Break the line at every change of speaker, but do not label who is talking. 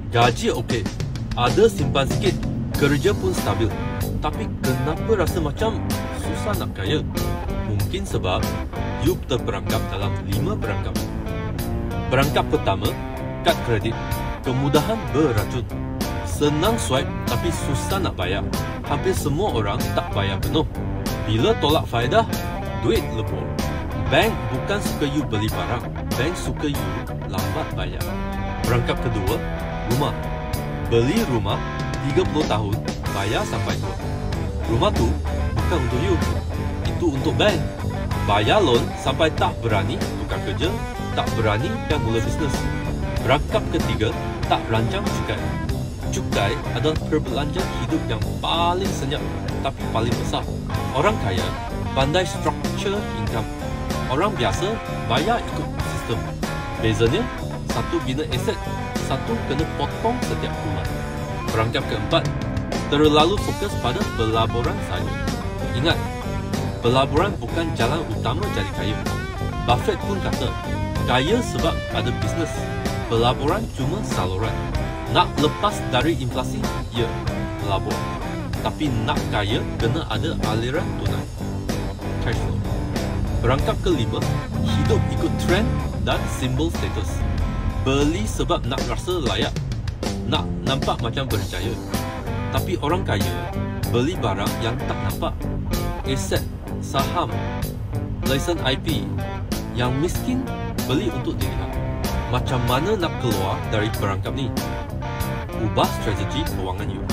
Gaji okey, ada simpan sikit, kerja pun stabil. Tapi kenapa rasa macam susah nak kaya? Mungkin sebab you terperangkap dalam 5 perangkap. Perangkap pertama, kad kredit. Kemudahan beracun. Senang swipe tapi susah nak bayar. Hampir semua orang tak bayar penuh. Bila tolak faedah, duit lebur. Bank bukan suka you beli barang, bank suka you lambat bayar. Perangkap kedua, rumah. Beli rumah 30 tahun, bayar sampai tua. Rumah tu bukan untuk you, itu untuk bank. Bayar loan sampai tak berani tukar kerja, tak berani dan mula bisnes. Perangkap ketiga, tak rancang cukai. Cukai adalah perbelanjaan hidup yang paling senyap tapi paling besar. Orang kaya pandai structure income. Orang biasa bayar ikut sistem. Bezanya, satu bina aset, satu kena potong setiap bulan. Perangkap keempat, terlalu fokus pada pelaburan saja. Ingat, pelaburan bukan jalan utama jadi kaya. Buffett pun kata, kaya sebab ada bisnes. Pelaburan cuma saluran. Nak lepas dari inflasi, ya, pelabur. Tapi nak kaya, kena ada aliran tunai. Cash flow. Perangkap kelima, hidup ikut trend dan simbol status. Beli sebab nak rasa layak, nak nampak macam berjaya. Tapi orang kaya beli barang yang tak nampak. Aset, saham, lesen IP. Yang miskin beli untuk dilihat. Macam mana nak keluar dari perangkap ni? Ubah strategi kewangan you.